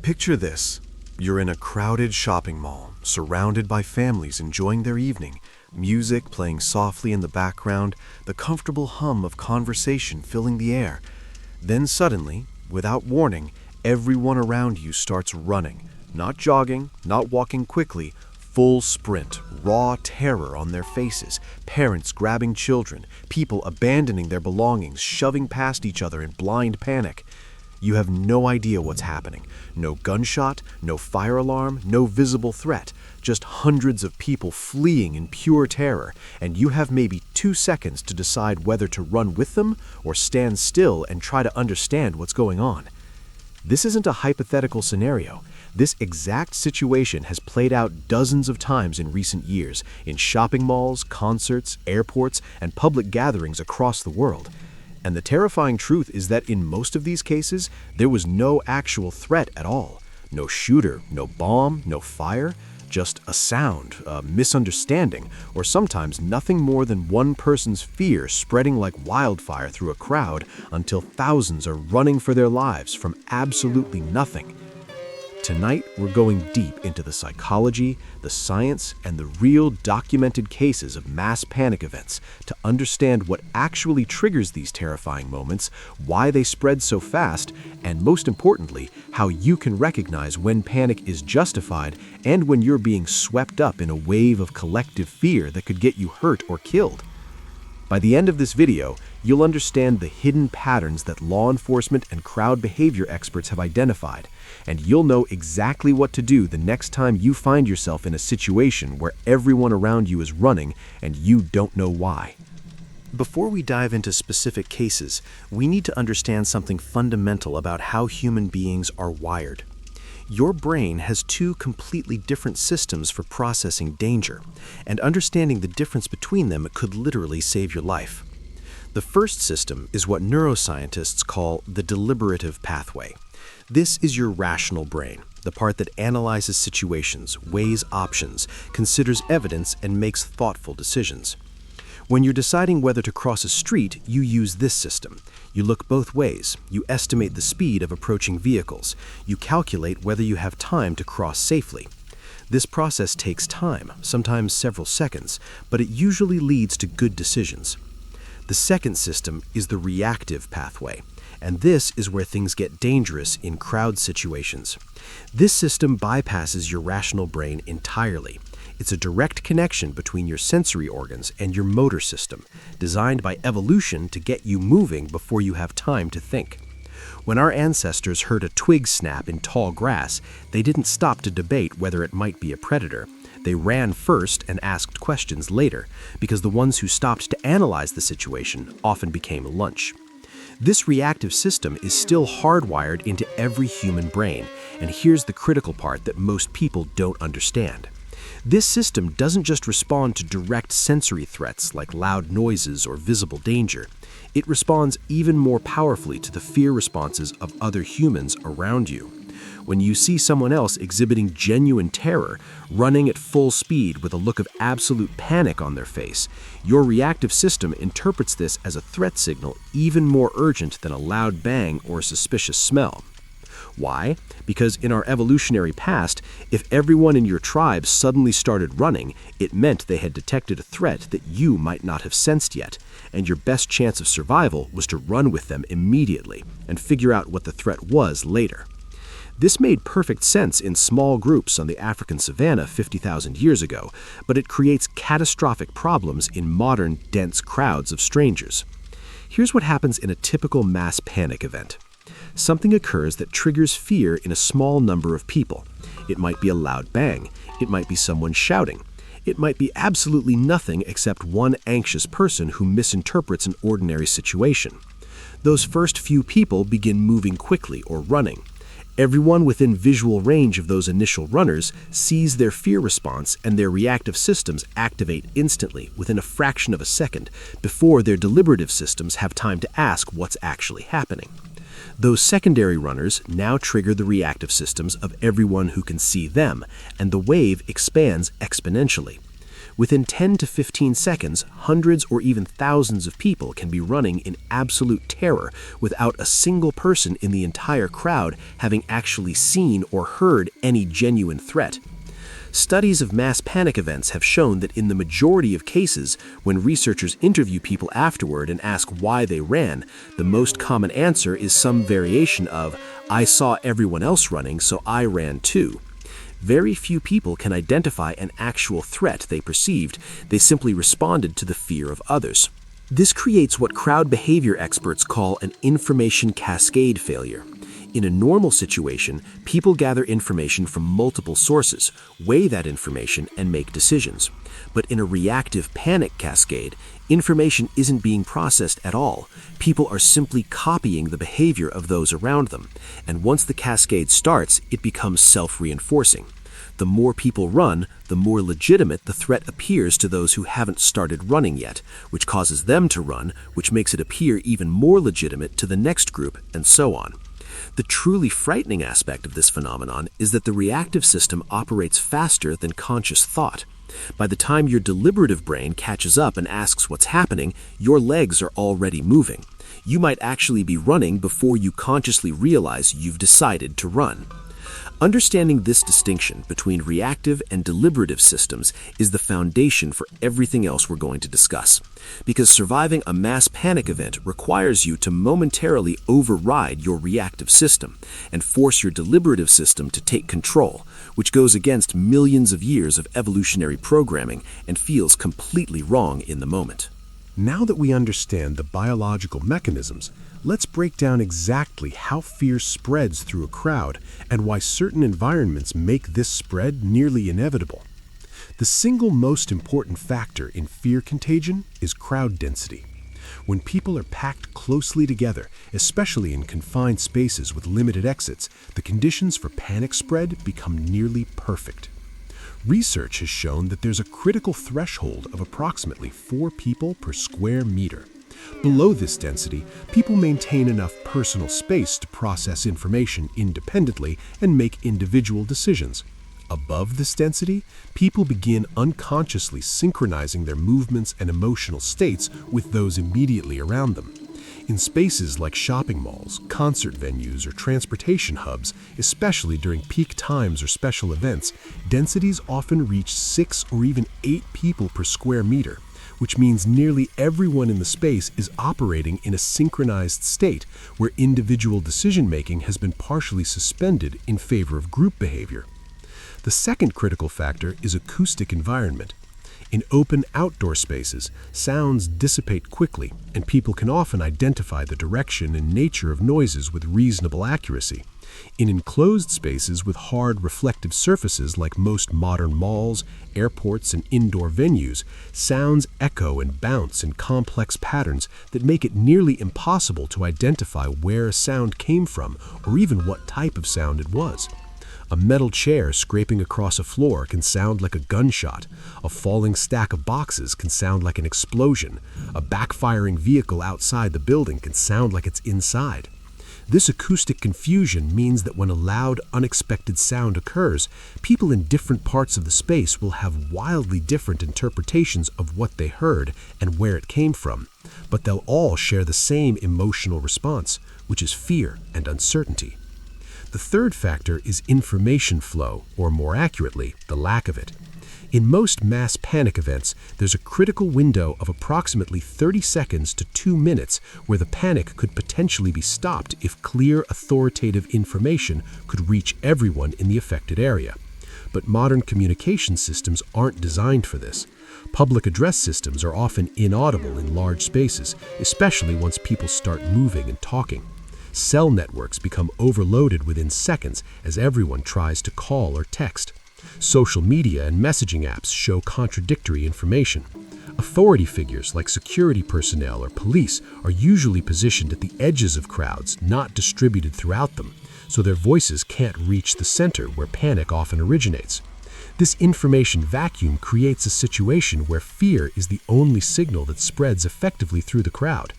Picture this. You're in a crowded shopping mall, surrounded by families enjoying their evening, music playing softly in the background, the comfortable hum of conversation filling the air. Then suddenly, without warning, everyone around you starts running. Not jogging, not walking quickly, full sprint, raw terror on their faces, parents grabbing children, people abandoning their belongings, shoving past each other in blind panic. You have no idea what's happening. No gunshot, no fire alarm, no visible threat, just hundreds of people fleeing in pure terror, and you have maybe 2 seconds to decide whether to run with them or stand still and try to understand what's going on. This isn't a hypothetical scenario. This exact situation has played out dozens of times in recent years in shopping malls, concerts, airports, and public gatherings across the world. And the terrifying truth is that in most of these cases, there was no actual threat at all. No shooter, no bomb, no fire, just a sound, a misunderstanding, or sometimes nothing more than one person's fear spreading like wildfire through a crowd until thousands are running for their lives from absolutely nothing. Tonight, we're going deep into the psychology, the science, and the real documented cases of mass panic events to understand what actually triggers these terrifying moments, why they spread so fast, and most importantly, how you can recognize when panic is justified and when you're being swept up in a wave of collective fear that could get you hurt or killed. By the end of this video, you'll understand the hidden patterns that law enforcement and crowd behavior experts have identified, and you'll know exactly what to do the next time you find yourself in a situation where everyone around you is running and you don't know why. Before we dive into specific cases, we need to understand something fundamental about how human beings are wired. Your brain has 2 completely different systems for processing danger, and understanding the difference between them could literally save your life. The first system is what neuroscientists call the deliberative pathway. This is your rational brain, the part that analyzes situations, weighs options, considers evidence, and makes thoughtful decisions. When you're deciding whether to cross a street, you use this system. You look both ways. You estimate the speed of approaching vehicles. You calculate whether you have time to cross safely. This process takes time, sometimes several seconds, but it usually leads to good decisions. The second system is the reactive pathway, and this is where things get dangerous in crowd situations. This system bypasses your rational brain entirely. It's a direct connection between your sensory organs and your motor system, designed by evolution to get you moving before you have time to think. When our ancestors heard a twig snap in tall grass, they didn't stop to debate whether it might be a predator. They ran first and asked questions later, because the ones who stopped to analyze the situation often became lunch. This reactive system is still hardwired into every human brain, and here's the critical part that most people don't understand. This system doesn't just respond to direct sensory threats like loud noises or visible danger. It responds even more powerfully to the fear responses of other humans around you. When you see someone else exhibiting genuine terror, running at full speed with a look of absolute panic on their face, your reactive system interprets this as a threat signal even more urgent than a loud bang or a suspicious smell. Why? Because in our evolutionary past, if everyone in your tribe suddenly started running, it meant they had detected a threat that you might not have sensed yet, and your best chance of survival was to run with them immediately and figure out what the threat was later. This made perfect sense in small groups on the African savanna 50,000 years ago, but it creates catastrophic problems in modern, dense crowds of strangers. Here's what happens in a typical mass panic event. Something occurs that triggers fear in a small number of people. It might be a loud bang. It might be someone shouting. It might be absolutely nothing except one anxious person who misinterprets an ordinary situation. Those first few people begin moving quickly or running. Everyone within visual range of those initial runners sees their fear response, and their reactive systems activate instantly within a fraction of a second before their deliberative systems have time to ask what's actually happening. Those secondary runners now trigger the reactive systems of everyone who can see them, and the wave expands exponentially. Within 10 to 15 seconds, hundreds or even thousands of people can be running in absolute terror without a single person in the entire crowd having actually seen or heard any genuine threat. Studies of mass panic events have shown that in the majority of cases, when researchers interview people afterward and ask why they ran, the most common answer is some variation of, "I saw everyone else running, so I ran too." Very few people can identify an actual threat they perceived. They simply responded to the fear of others. This creates what crowd behavior experts call an information cascade failure. In a normal situation, people gather information from multiple sources, weigh that information, and make decisions. But in a reactive panic cascade, information isn't being processed at all. People are simply copying the behavior of those around them. And once the cascade starts, it becomes self-reinforcing. The more people run, the more legitimate the threat appears to those who haven't started running yet, which causes them to run, which makes it appear even more legitimate to the next group, and so on. The truly frightening aspect of this phenomenon is that the reactive system operates faster than conscious thought. By the time your deliberative brain catches up and asks what's happening, your legs are already moving. You might actually be running before you consciously realize you've decided to run. Understanding this distinction between reactive and deliberative systems is the foundation for everything else we're going to discuss. Because surviving a mass panic event requires you to momentarily override your reactive system and force your deliberative system to take control, which goes against millions of years of evolutionary programming and feels completely wrong in the moment. Now that we understand the biological mechanisms, let's break down exactly how fear spreads through a crowd and why certain environments make this spread nearly inevitable. The single most important factor in fear contagion is crowd density. When people are packed closely together, especially in confined spaces with limited exits, the conditions for panic spread become nearly perfect. Research has shown that there's a critical threshold of approximately 4 people per square meter. Below this density, people maintain enough personal space to process information independently and make individual decisions. Above this density, people begin unconsciously synchronizing their movements and emotional states with those immediately around them. In spaces like shopping malls, concert venues, or transportation hubs, especially during peak times or special events, densities often reach 6 or even 8 people per square meter, which means nearly everyone in the space is operating in a synchronized state where individual decision-making has been partially suspended in favor of group behavior. The second critical factor is acoustic environment. In open outdoor spaces, sounds dissipate quickly, and people can often identify the direction and nature of noises with reasonable accuracy. In enclosed spaces with hard reflective surfaces like most modern malls, airports, and indoor venues, sounds echo and bounce in complex patterns that make it nearly impossible to identify where a sound came from or even what type of sound it was. A metal chair scraping across a floor can sound like a gunshot. A falling stack of boxes can sound like an explosion. A backfiring vehicle outside the building can sound like it's inside. This acoustic confusion means that when a loud, unexpected sound occurs, people in different parts of the space will have wildly different interpretations of what they heard and where it came from, but they'll all share the same emotional response, which is fear and uncertainty. The third factor is information flow, or more accurately, the lack of it. In most mass panic events, there's a critical window of approximately 30 seconds to 2 minutes where the panic could potentially be stopped if clear, authoritative information could reach everyone in the affected area. But modern communication systems aren't designed for this. Public address systems are often inaudible in large spaces, especially once people start moving and talking. Cell networks become overloaded within seconds as everyone tries to call or text. Social media and messaging apps show contradictory information. Authority figures like security personnel or police are usually positioned at the edges of crowds, not distributed throughout them, so their voices can't reach the center where panic often originates. This information vacuum creates a situation where fear is the only signal that spreads effectively through the crowd.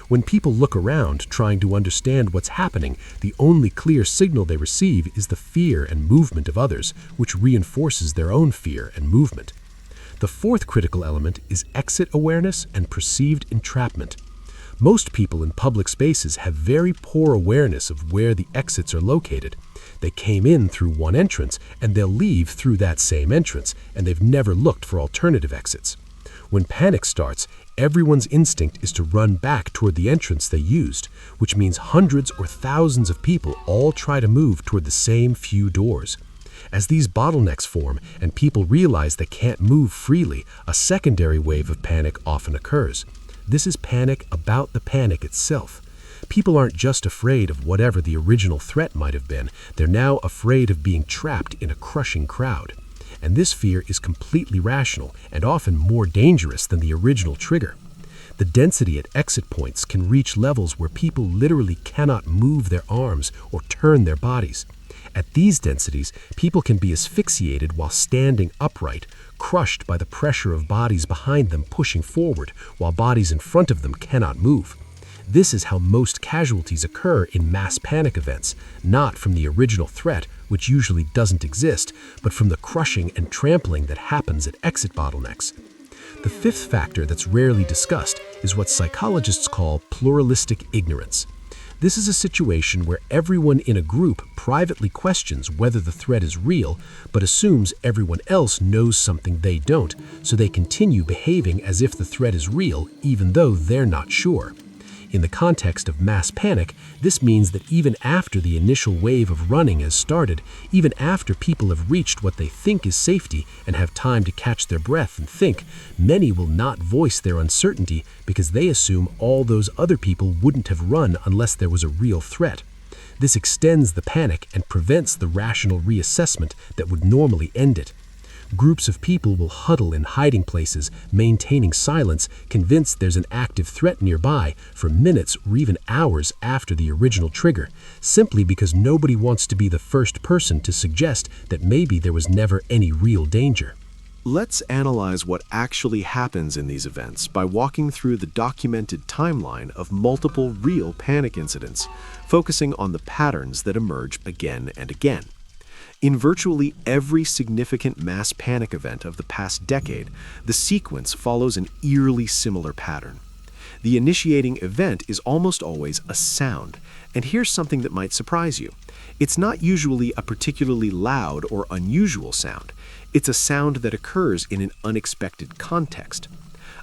When people look around trying to understand what's happening, the only clear signal they receive is the fear and movement of others, which reinforces their own fear and movement. The fourth critical element is exit awareness and perceived entrapment. Most people in public spaces have very poor awareness of where the exits are located. They came in through one entrance, and they'll leave through that same entrance, and they've never looked for alternative exits. When panic starts, everyone's instinct is to run back toward the entrance they used, which means hundreds or thousands of people all try to move toward the same few doors. As these bottlenecks form and people realize they can't move freely, a secondary wave of panic often occurs. This is panic about the panic itself. People aren't just afraid of whatever the original threat might have been, they're now afraid of being trapped in a crushing crowd. And this fear is completely rational and often more dangerous than the original trigger. The density at exit points can reach levels where people literally cannot move their arms or turn their bodies. At these densities, people can be asphyxiated while standing upright, crushed by the pressure of bodies behind them pushing forward, while bodies in front of them cannot move. This is how most casualties occur in mass panic events, not from the original threat, which usually doesn't exist, but from the crushing and trampling that happens at exit bottlenecks. The fifth factor that's rarely discussed is what psychologists call pluralistic ignorance. This is a situation where everyone in a group privately questions whether the threat is real, but assumes everyone else knows something they don't, so they continue behaving as if the threat is real, even though they're not sure. In the context of mass panic, this means that even after the initial wave of running has started, even after people have reached what they think is safety and have time to catch their breath and think, many will not voice their uncertainty because they assume all those other people wouldn't have run unless there was a real threat. This extends the panic and prevents the rational reassessment that would normally end it. Groups of people will huddle in hiding places, maintaining silence, convinced there's an active threat nearby for minutes or even hours after the original trigger, simply because nobody wants to be the first person to suggest that maybe there was never any real danger. Let's analyze what actually happens in these events by walking through the documented timeline of multiple real panic incidents, focusing on the patterns that emerge again and again. In virtually every significant mass panic event of the past decade, the sequence follows an eerily similar pattern. The initiating event is almost always a sound, and here's something that might surprise you. It's not usually a particularly loud or unusual sound. It's a sound that occurs in an unexpected context.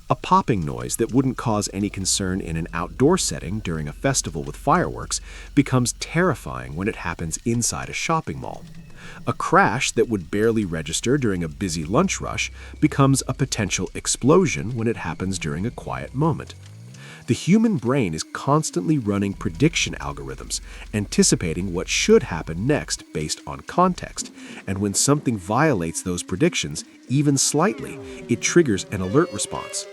A popping noise that wouldn't cause any concern in an outdoor setting during a festival with fireworks becomes terrifying when it happens inside a shopping mall. A crash that would barely register during a busy lunch rush becomes a potential explosion when it happens during a quiet moment. The human brain is constantly running prediction algorithms, anticipating what should happen next based on context, and when something violates those predictions, even slightly, it triggers an alert response.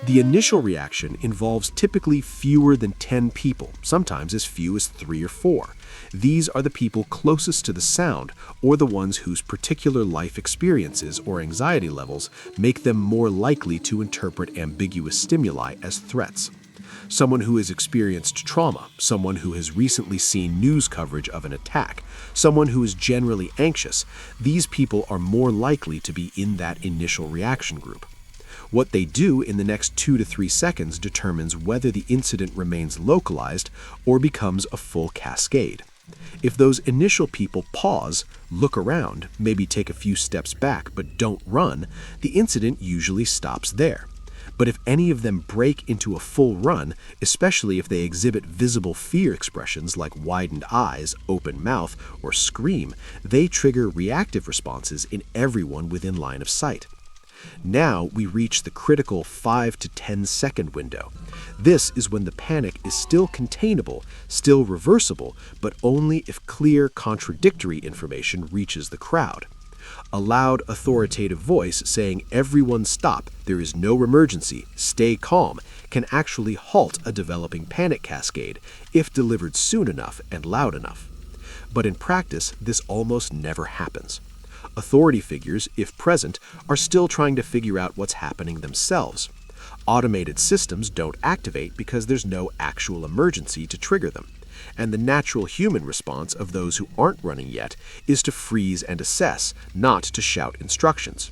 The initial reaction involves typically fewer than 10 people, sometimes as few as 3 or 4. These are the people closest to the sound or the ones whose particular life experiences or anxiety levels make them more likely to interpret ambiguous stimuli as threats. Someone who has experienced trauma, someone who has recently seen news coverage of an attack, someone who is generally anxious, these people are more likely to be in that initial reaction group. What they do in the next 2 to 3 seconds determines whether the incident remains localized or becomes a full cascade. If those initial people pause, look around, maybe take a few steps back but don't run, the incident usually stops there. But if any of them break into a full run, especially if they exhibit visible fear expressions like widened eyes, open mouth, or scream, they trigger reactive responses in everyone within line of sight. Now we reach the critical 5 to 10 second window. This is when the panic is still containable, still reversible, but only if clear, contradictory information reaches the crowd. A loud, authoritative voice saying, "Everyone stop, there is no emergency, stay calm," can actually halt a developing panic cascade if delivered soon enough and loud enough. But in practice, this almost never happens. Authority figures, if present, are still trying to figure out what's happening themselves. Automated systems don't activate because there's no actual emergency to trigger them. And the natural human response of those who aren't running yet is to freeze and assess, not to shout instructions.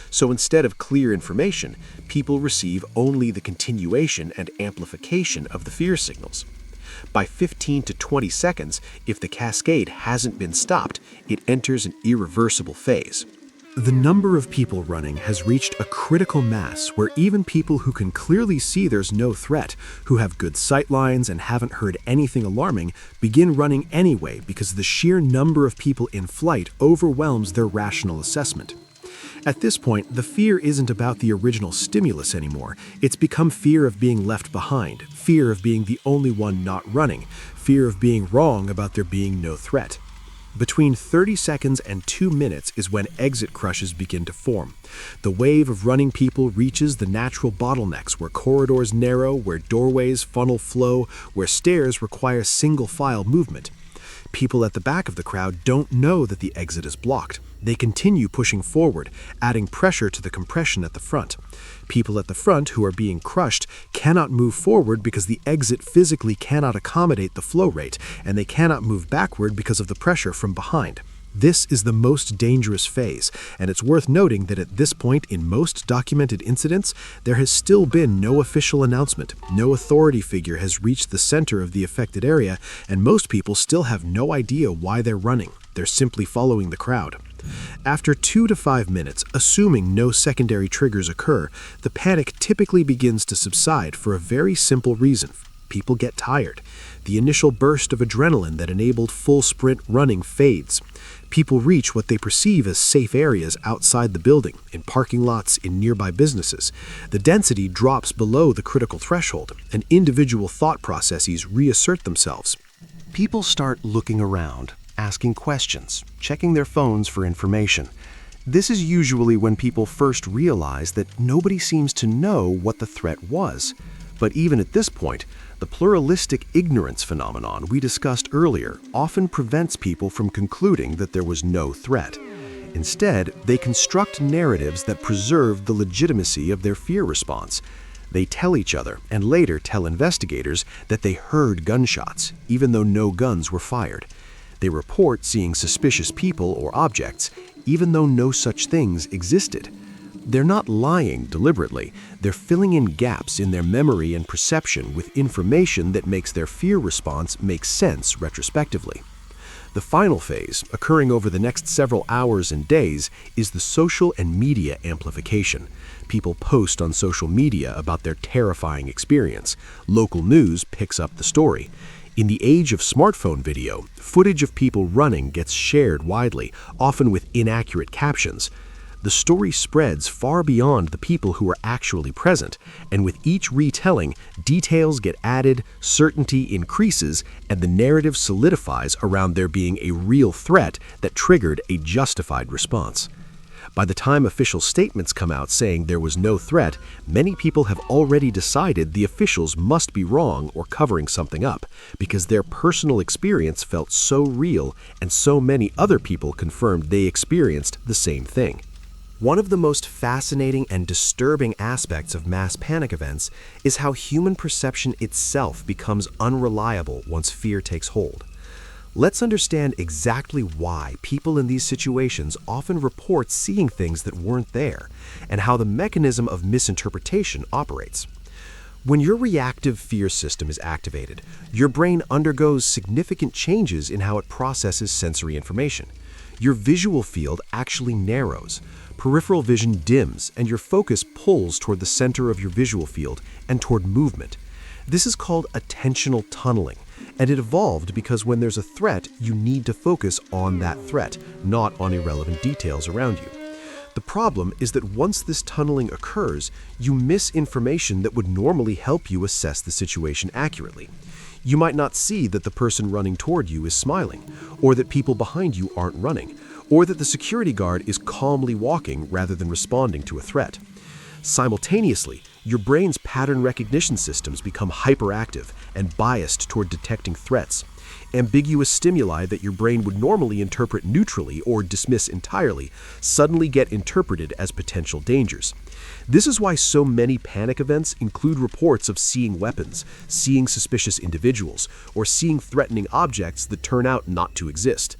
So instead of clear information, people receive only the continuation and amplification of the fear signals. By 15 to 20 seconds, if the cascade hasn't been stopped, it enters an irreversible phase. The number of people running has reached a critical mass where even people who can clearly see there's no threat, who have good sight lines and haven't heard anything alarming, begin running anyway because the sheer number of people in flight overwhelms their rational assessment. At this point, the fear isn't about the original stimulus anymore. It's become fear of being left behind, fear of being the only one not running, fear of being wrong about there being no threat. Between 30 seconds and 2 minutes is when exit crushes begin to form. The wave of running people reaches the natural bottlenecks where corridors narrow, where doorways funnel flow, where stairs require single-file movement. People at the back of the crowd don't know that the exit is blocked. They continue pushing forward, adding pressure to the compression at the front. People at the front who are being crushed cannot move forward because the exit physically cannot accommodate the flow rate, and they cannot move backward because of the pressure from behind. This is the most dangerous phase, and it's worth noting that at this point in most documented incidents, there has still been no official announcement. No authority figure has reached the center of the affected area, and most people still have no idea why they're running. They're simply following the crowd. After 2 to 5 minutes, assuming no secondary triggers occur, the panic typically begins to subside for a very simple reason. People get tired. The initial burst of adrenaline that enabled full sprint running fades. People reach what they perceive as safe areas outside the building, in parking lots, in nearby businesses. The density drops below the critical threshold, and individual thought processes reassert themselves. People start looking around, asking questions, checking their phones for information. This is usually when people first realize that nobody seems to know what the threat was. But even at this point, the pluralistic ignorance phenomenon we discussed earlier often prevents people from concluding that there was no threat. Instead, they construct narratives that preserve the legitimacy of their fear response. They tell each other, and later tell investigators, that they heard gunshots, even though no guns were fired. They report seeing suspicious people or objects, even though no such things existed. They're not lying deliberately. They're filling in gaps in their memory and perception with information that makes their fear response make sense retrospectively. The final phase, occurring over the next several hours and days, is the social and media amplification. People post on social media about their terrifying experience. Local news picks up the story. In the age of smartphone video, footage of people running gets shared widely, often with inaccurate captions. The story spreads far beyond the people who are actually present, and with each retelling, details get added, certainty increases, and the narrative solidifies around there being a real threat that triggered a justified response. By the time official statements come out saying there was no threat, many people have already decided the officials must be wrong or covering something up, because their personal experience felt so real and so many other people confirmed they experienced the same thing. One of the most fascinating and disturbing aspects of mass panic events is how human perception itself becomes unreliable once fear takes hold. Let's understand exactly why people in these situations often report seeing things that weren't there, and how the mechanism of misinterpretation operates. When your reactive fear system is activated, your brain undergoes significant changes in how it processes sensory information. Your visual field actually narrows. Peripheral vision dims, and your focus pulls toward the center of your visual field and toward movement. This is called attentional tunneling, and it evolved because when there's a threat, you need to focus on that threat, not on irrelevant details around you. The problem is that once this tunneling occurs, you miss information that would normally help you assess the situation accurately. You might not see that the person running toward you is smiling, or that people behind you aren't running, or that the security guard is calmly walking rather than responding to a threat. Simultaneously, your brain's pattern recognition systems become hyperactive and biased toward detecting threats. Ambiguous stimuli that your brain would normally interpret neutrally or dismiss entirely suddenly get interpreted as potential dangers. This is why so many panic events include reports of seeing weapons, seeing suspicious individuals, or seeing threatening objects that turn out not to exist.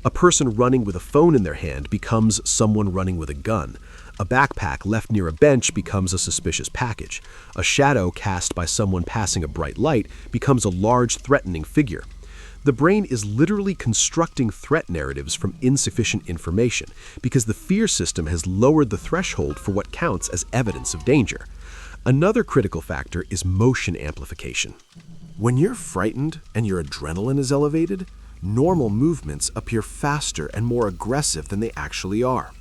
A person running with a phone in their hand becomes someone running with a gun. A backpack left near a bench becomes a suspicious package. A shadow cast by someone passing a bright light becomes a large, threatening figure. The brain is literally constructing threat narratives from insufficient information because the fear system has lowered the threshold for what counts as evidence of danger. Another critical factor is motion amplification. When you're frightened and your adrenaline is elevated, normal movements appear faster and more aggressive than they actually are.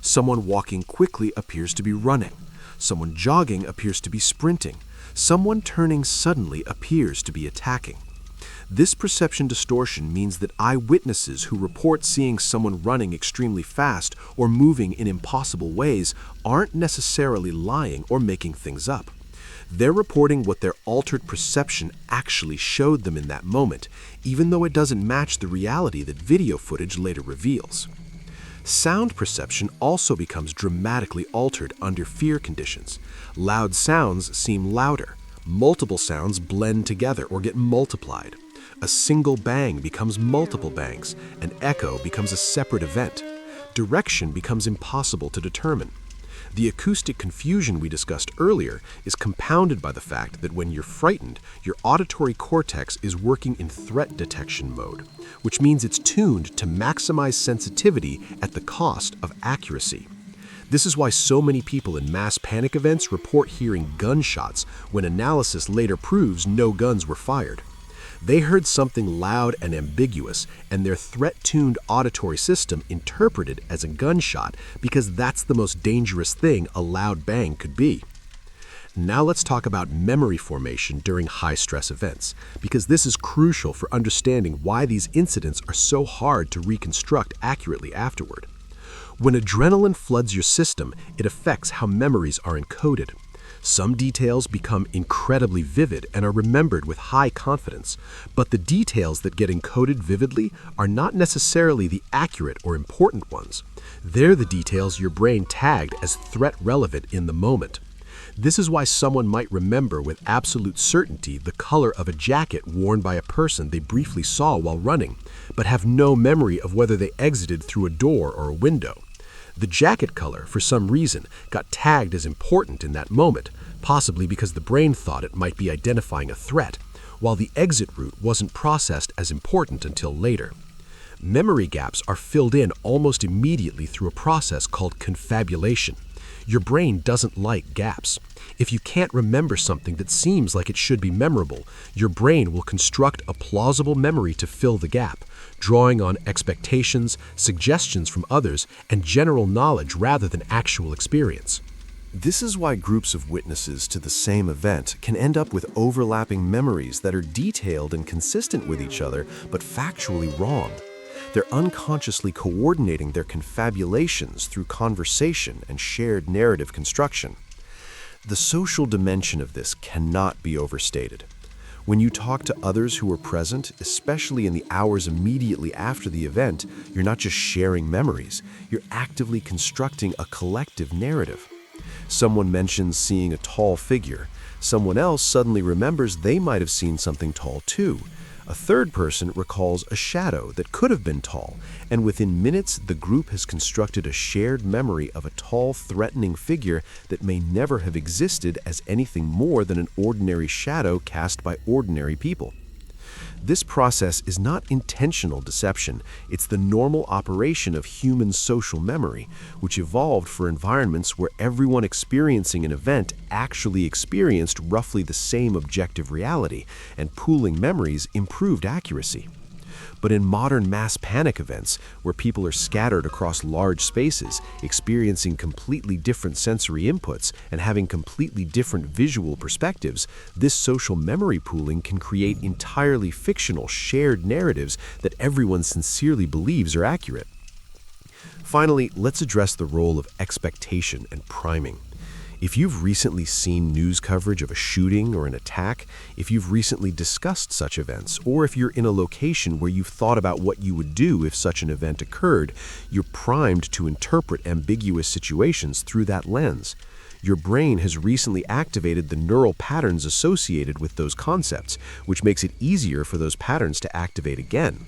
Someone walking quickly appears to be running. Someone jogging appears to be sprinting. Someone turning suddenly appears to be attacking. This perception distortion means that eyewitnesses who report seeing someone running extremely fast or moving in impossible ways aren't necessarily lying or making things up. They're reporting what their altered perception actually showed them in that moment, even though it doesn't match the reality that video footage later reveals. Sound perception also becomes dramatically altered under fear conditions. Loud sounds seem louder. Multiple sounds blend together or get multiplied. A single bang becomes multiple bangs. An echo becomes a separate event. Direction becomes impossible to determine. The acoustic confusion we discussed earlier is compounded by the fact that when you're frightened, your auditory cortex is working in threat detection mode, which means it's tuned to maximize sensitivity at the cost of accuracy. This is why so many people in mass panic events report hearing gunshots when analysis later proves no guns were fired. They heard something loud and ambiguous, and their threat-tuned auditory system interpreted as a gunshot because that's the most dangerous thing a loud bang could be. Now let's talk about memory formation during high-stress events, because this is crucial for understanding why these incidents are so hard to reconstruct accurately afterward. When adrenaline floods your system, it affects how memories are encoded. Some details become incredibly vivid and are remembered with high confidence, but the details that get encoded vividly are not necessarily the accurate or important ones. They're the details your brain tagged as threat relevant in the moment. This is why someone might remember with absolute certainty the color of a jacket worn by a person they briefly saw while running, but have no memory of whether they exited through a door or a window. The jacket color, for some reason, got tagged as important in that moment, possibly because the brain thought it might be identifying a threat, while the exit route wasn't processed as important until later. Memory gaps are filled in almost immediately through a process called confabulation. Your brain doesn't like gaps. If you can't remember something that seems like it should be memorable, your brain will construct a plausible memory to fill the gap, drawing on expectations, suggestions from others, and general knowledge rather than actual experience. This is why groups of witnesses to the same event can end up with overlapping memories that are detailed and consistent with each other, but factually wrong. They're unconsciously coordinating their confabulations through conversation and shared narrative construction. The social dimension of this cannot be overstated. When you talk to others who were present, especially in the hours immediately after the event, you're not just sharing memories, you're actively constructing a collective narrative. Someone mentions seeing a tall figure. Someone else suddenly remembers they might have seen something tall too. A third person recalls a shadow that could have been tall, and within minutes the group has constructed a shared memory of a tall, threatening figure that may never have existed as anything more than an ordinary shadow cast by ordinary people. This process is not intentional deception, it's the normal operation of human social memory, which evolved for environments where everyone experiencing an event actually experienced roughly the same objective reality, and pooling memories improved accuracy. But in modern mass panic events, where people are scattered across large spaces, experiencing completely different sensory inputs and having completely different visual perspectives, this social memory pooling can create entirely fictional shared narratives that everyone sincerely believes are accurate. Finally, let's address the role of expectation and priming. If you've recently seen news coverage of a shooting or an attack, if you've recently discussed such events, or if you're in a location where you've thought about what you would do if such an event occurred, you're primed to interpret ambiguous situations through that lens. Your brain has recently activated the neural patterns associated with those concepts, which makes it easier for those patterns to activate again.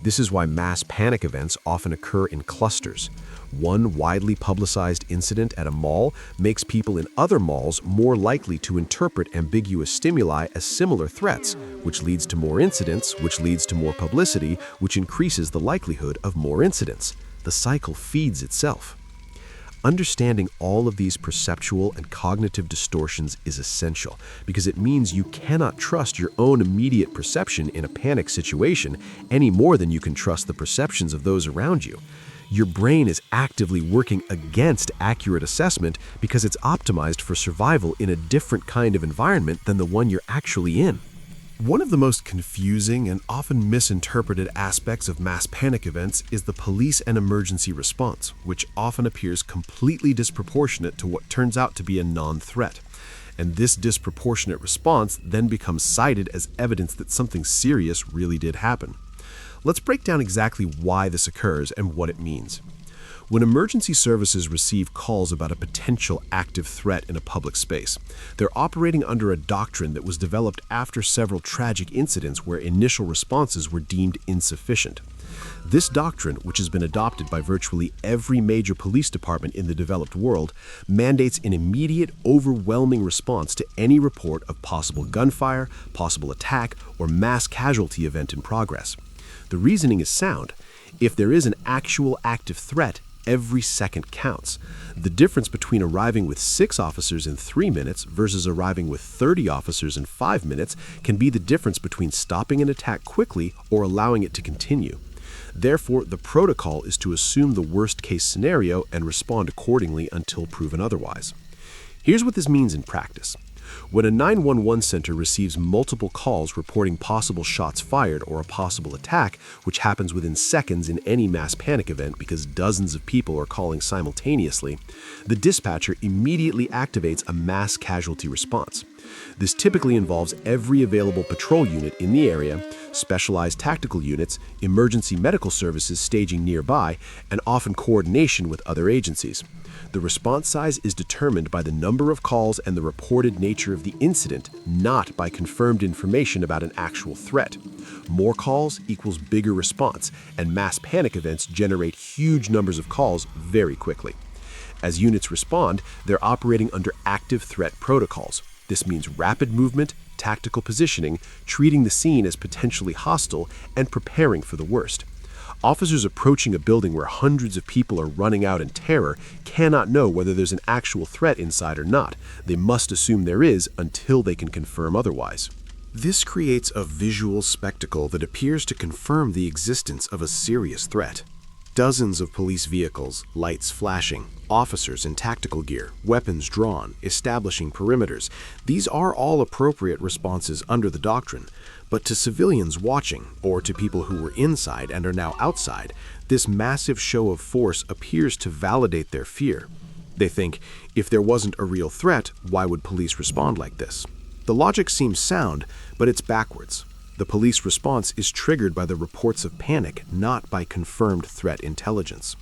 This is why mass panic events often occur in clusters. One widely publicized incident at a mall makes people in other malls more likely to interpret ambiguous stimuli as similar threats, which leads to more incidents, which leads to more publicity, which increases the likelihood of more incidents. The cycle feeds itself. Understanding all of these perceptual and cognitive distortions is essential because it means you cannot trust your own immediate perception in a panic situation any more than you can trust the perceptions of those around you. Your brain is actively working against accurate assessment because it's optimized for survival in a different kind of environment than the one you're actually in. One of the most confusing and often misinterpreted aspects of mass panic events is the police and emergency response, which often appears completely disproportionate to what turns out to be a non-threat. And this disproportionate response then becomes cited as evidence that something serious really did happen. Let's break down exactly why this occurs and what it means. When emergency services receive calls about a potential active threat in a public space, they're operating under a doctrine that was developed after several tragic incidents where initial responses were deemed insufficient. This doctrine, which has been adopted by virtually every major police department in the developed world, mandates an immediate, overwhelming response to any report of possible gunfire, possible attack, or mass casualty event in progress. The reasoning is sound. If there is an actual active threat, every second counts. The difference between arriving with 6 officers in 3 minutes versus arriving with 30 officers in 5 minutes can be the difference between stopping an attack quickly or allowing it to continue. Therefore, the protocol is to assume the worst-case scenario and respond accordingly until proven otherwise. Here's what this means in practice. When a 911 center receives multiple calls reporting possible shots fired or a possible attack, which happens within seconds in any mass panic event because dozens of people are calling simultaneously, the dispatcher immediately activates a mass casualty response. This typically involves every available patrol unit in the area, specialized tactical units, emergency medical services staging nearby, and often coordination with other agencies. The response size is determined by the number of calls and the reported nature of the incident, not by confirmed information about an actual threat. More calls equals bigger response, and mass panic events generate huge numbers of calls very quickly. As units respond, they're operating under active threat protocols. This means rapid movement, tactical positioning, treating the scene as potentially hostile, and preparing for the worst. Officers approaching a building where hundreds of people are running out in terror cannot know whether there's an actual threat inside or not. They must assume there is until they can confirm otherwise. This creates a visual spectacle that appears to confirm the existence of a serious threat. Dozens of police vehicles, lights flashing, officers in tactical gear, weapons drawn, establishing perimeters. These are all appropriate responses under the doctrine. But to civilians watching, or to people who were inside and are now outside, this massive show of force appears to validate their fear. They think, if there wasn't a real threat, why would police respond like this? The logic seems sound, but it's backwards. The police response is triggered by the reports of panic, not by confirmed threat intelligence.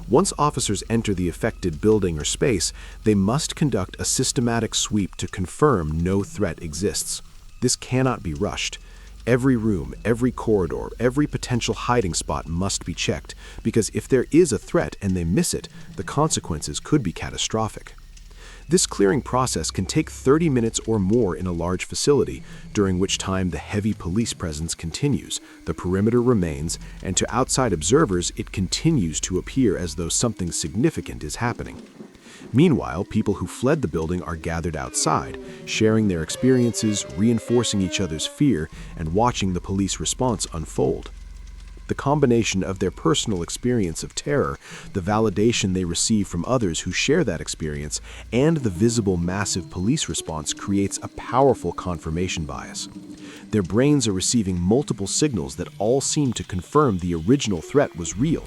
Once officers enter the affected building or space, they must conduct a systematic sweep to confirm no threat exists. This cannot be rushed. Every room, every corridor, every potential hiding spot must be checked, because if there is a threat and they miss it, the consequences could be catastrophic. This clearing process can take 30 minutes or more in a large facility, during which time the heavy police presence continues, the perimeter remains, and to outside observers it continues to appear as though something significant is happening. Meanwhile, people who fled the building are gathered outside, sharing their experiences, reinforcing each other's fear, and watching the police response unfold. The combination of their personal experience of terror, the validation they receive from others who share that experience, and the visible massive police response creates a powerful confirmation bias. Their brains are receiving multiple signals that all seem to confirm the original threat was real.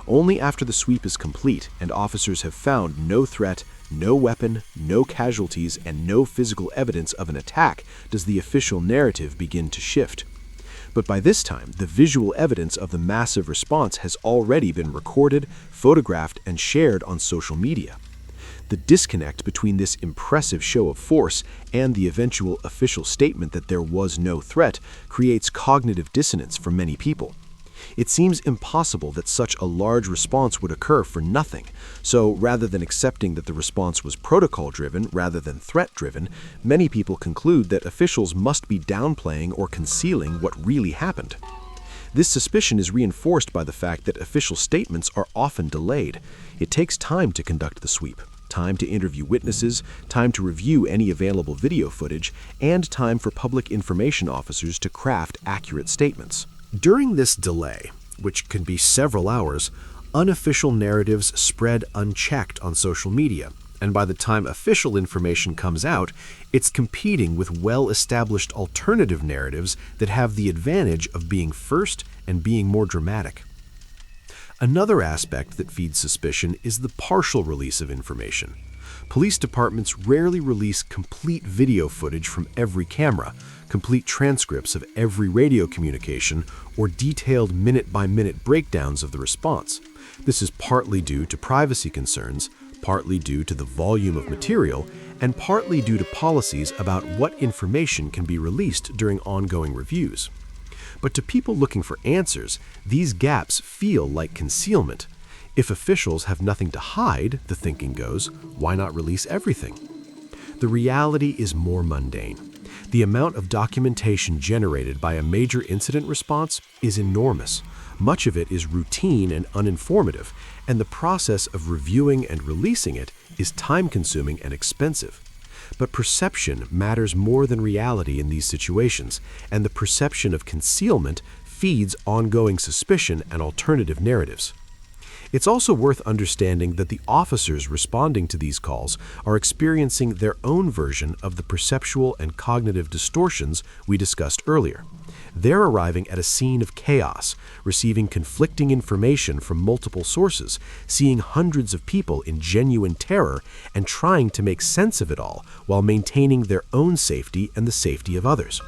Only after the sweep is complete and officers have found no threat, no weapon, no casualties, and no physical evidence of an attack does the official narrative begin to shift. But by this time, the visual evidence of the massive response has already been recorded, photographed, and shared on social media. The disconnect between this impressive show of force and the eventual official statement that there was no threat creates cognitive dissonance for many people. It seems impossible that such a large response would occur for nothing. So rather than accepting that the response was protocol-driven rather than threat-driven, many people conclude that officials must be downplaying or concealing what really happened. This suspicion is reinforced by the fact that official statements are often delayed. It takes time to conduct the sweep, time to interview witnesses, time to review any available video footage, and time for public information officers to craft accurate statements. During this delay, which can be several hours, unofficial narratives spread unchecked on social media, and by the time official information comes out, it's competing with well-established alternative narratives that have the advantage of being first and being more dramatic. Another aspect that feeds suspicion is the partial release of information. Police departments rarely release complete video footage from every camera, complete transcripts of every radio communication, or detailed minute-by-minute breakdowns of the response. This is partly due to privacy concerns, partly due to the volume of material, and partly due to policies about what information can be released during ongoing reviews. But to people looking for answers, these gaps feel like concealment. If officials have nothing to hide, the thinking goes, why not release everything? The reality is more mundane. The amount of documentation generated by a major incident response is enormous. Much of it is routine and uninformative, and the process of reviewing and releasing it is time-consuming and expensive. But perception matters more than reality in these situations, and the perception of concealment feeds ongoing suspicion and alternative narratives. It's also worth understanding that the officers responding to these calls are experiencing their own version of the perceptual and cognitive distortions we discussed earlier. They're arriving at a scene of chaos, receiving conflicting information from multiple sources, seeing hundreds of people in genuine terror, and trying to make sense of it all while maintaining their own safety and the safety of others.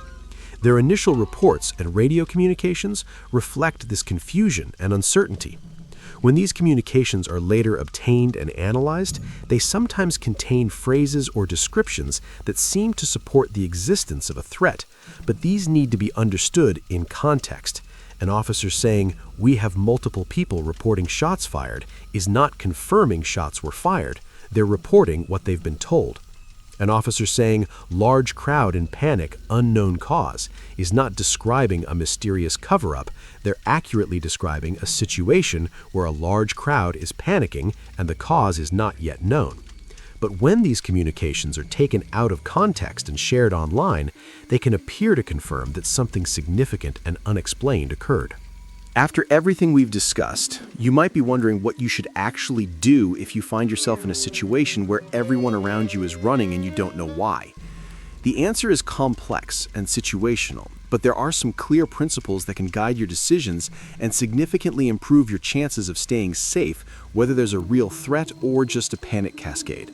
Their initial reports and radio communications reflect this confusion and uncertainty. When these communications are later obtained and analyzed, they sometimes contain phrases or descriptions that seem to support the existence of a threat, but these need to be understood in context. An officer saying, "We have multiple people reporting shots fired," is not confirming shots were fired. They're reporting what they've been told. An officer saying, "Large crowd in panic, unknown cause," is not describing a mysterious cover-up. They're accurately describing a situation where a large crowd is panicking and the cause is not yet known. But when these communications are taken out of context and shared online, they can appear to confirm that something significant and unexplained occurred. After everything we've discussed, you might be wondering what you should actually do if you find yourself in a situation where everyone around you is running and you don't know why. The answer is complex and situational, but there are some clear principles that can guide your decisions and significantly improve your chances of staying safe, whether there's a real threat or just a panic cascade.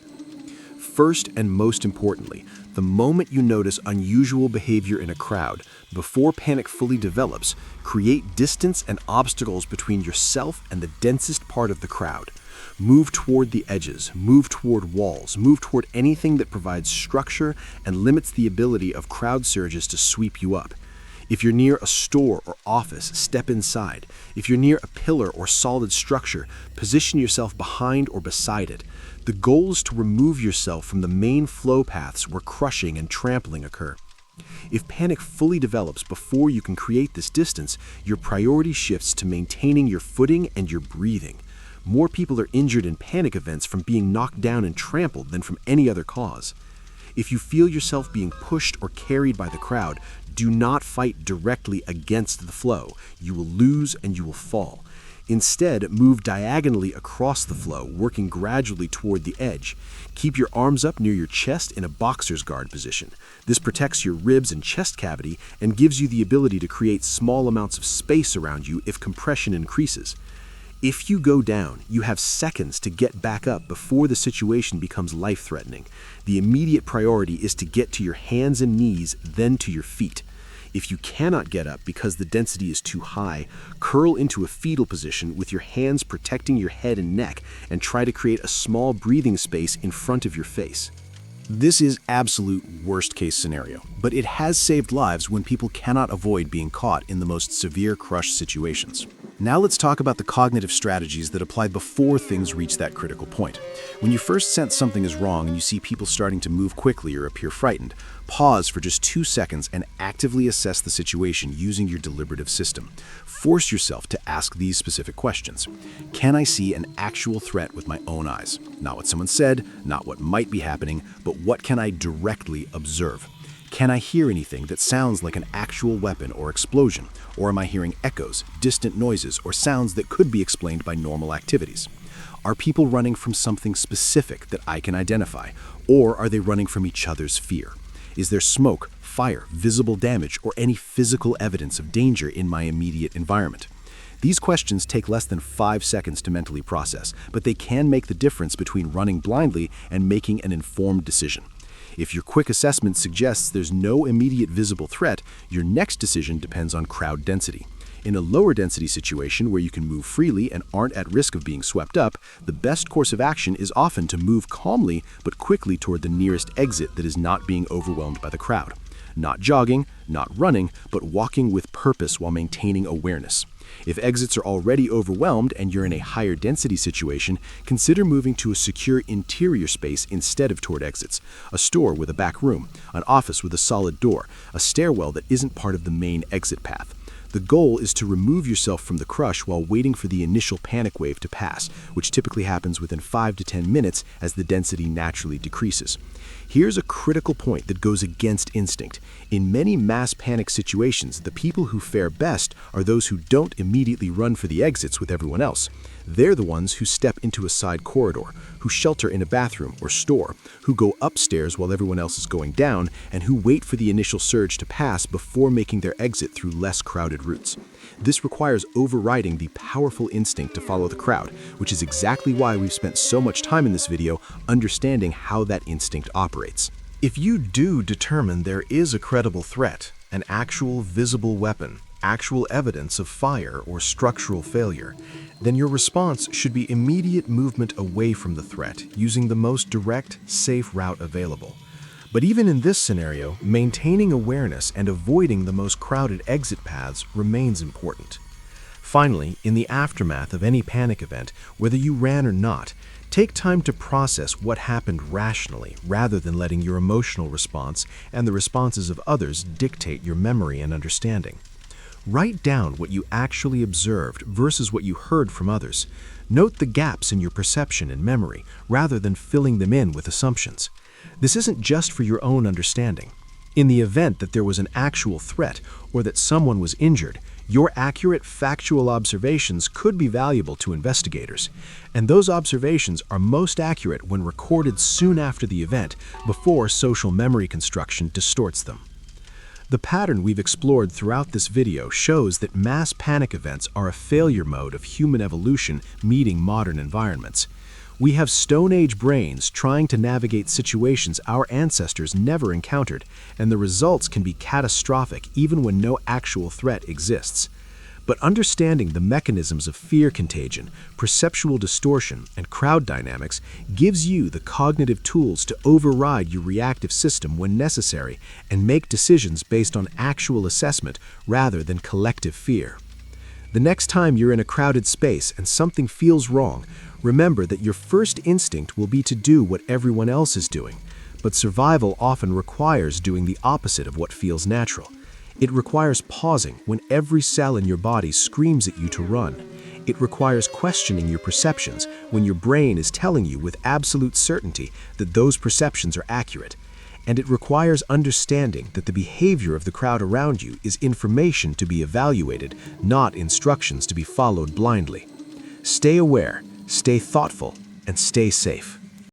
First and most importantly, the moment you notice unusual behavior in a crowd, before panic fully develops, create distance and obstacles between yourself and the densest part of the crowd. Move toward the edges, move toward walls, move toward anything that provides structure and limits the ability of crowd surges to sweep you up. If you're near a store or office, step inside. If you're near a pillar or solid structure, position yourself behind or beside it. The goal is to remove yourself from the main flow paths where crushing and trampling occur. If panic fully develops before you can create this distance, your priority shifts to maintaining your footing and your breathing. More people are injured in panic events from being knocked down and trampled than from any other cause. If you feel yourself being pushed or carried by the crowd, do not fight directly against the flow. You will lose and you will fall. Instead, move diagonally across the flow, working gradually toward the edge. Keep your arms up near your chest in a boxer's guard position. This protects your ribs and chest cavity and gives you the ability to create small amounts of space around you if compression increases. If you go down, you have seconds to get back up before the situation becomes life-threatening. The immediate priority is to get to your hands and knees, then to your feet. If you cannot get up because the density is too high, curl into a fetal position with your hands protecting your head and neck and try to create a small breathing space in front of your face. This is absolute worst-case scenario, but it has saved lives when people cannot avoid being caught in the most severe crush situations. Now let's talk about the cognitive strategies that apply before things reach that critical point. When you first sense something is wrong and you see people starting to move quickly or appear frightened, pause for just 2 seconds and actively assess the situation using your deliberative system. Force yourself to ask these specific questions. Can I see an actual threat with my own eyes? Not what someone said, not what might be happening, but what can I directly observe? Can I hear anything that sounds like an actual weapon or explosion? Or am I hearing echoes, distant noises, or sounds that could be explained by normal activities? Are people running from something specific that I can identify? Or are they running from each other's fear? Is there smoke, fire, visible damage, or any physical evidence of danger in my immediate environment? These questions take less than 5 seconds to mentally process, but they can make the difference between running blindly and making an informed decision. If your quick assessment suggests there's no immediate visible threat, your next decision depends on crowd density. In a lower density situation where you can move freely and aren't at risk of being swept up, the best course of action is often to move calmly but quickly toward the nearest exit that is not being overwhelmed by the crowd. Not jogging, not running, but walking with purpose while maintaining awareness. If exits are already overwhelmed and you're in a higher density situation, consider moving to a secure interior space instead of toward exits. A store with a back room, an office with a solid door, a stairwell that isn't part of the main exit path. The goal is to remove yourself from the crush while waiting for the initial panic wave to pass, which typically happens within 5 to 10 minutes as the density naturally decreases. Here's a critical point that goes against instinct. In many mass panic situations, the people who fare best are those who don't immediately run for the exits with everyone else. They're the ones who step into a side corridor, who shelter in a bathroom or store, who go upstairs while everyone else is going down, and who wait for the initial surge to pass before making their exit through less crowded routes. This requires overriding the powerful instinct to follow the crowd, which is exactly why we've spent so much time in this video understanding how that instinct operates. If you do determine there is a credible threat, an actual visible weapon, actual evidence of fire or structural failure, then your response should be immediate movement away from the threat using the most direct, safe route available. But even in this scenario, maintaining awareness and avoiding the most crowded exit paths remains important. Finally, in the aftermath of any panic event, whether you ran or not, take time to process what happened rationally rather than letting your emotional response and the responses of others dictate your memory and understanding. Write down what you actually observed versus what you heard from others. Note the gaps in your perception and memory rather than filling them in with assumptions. This isn't just for your own understanding. In the event that there was an actual threat or that someone was injured, your accurate, factual observations could be valuable to investigators. And those observations are most accurate when recorded soon after the event, before social memory construction distorts them. The pattern we've explored throughout this video shows that mass panic events are a failure mode of human evolution meeting modern environments. We have Stone Age brains trying to navigate situations our ancestors never encountered, and the results can be catastrophic even when no actual threat exists. But understanding the mechanisms of fear contagion, perceptual distortion, and crowd dynamics gives you the cognitive tools to override your reactive system when necessary and make decisions based on actual assessment rather than collective fear. The next time you're in a crowded space and something feels wrong, remember that your first instinct will be to do what everyone else is doing, but survival often requires doing the opposite of what feels natural. It requires pausing when every cell in your body screams at you to run. It requires questioning your perceptions when your brain is telling you with absolute certainty that those perceptions are accurate. And it requires understanding that the behavior of the crowd around you is information to be evaluated, not instructions to be followed blindly. Stay aware, stay thoughtful, and stay safe.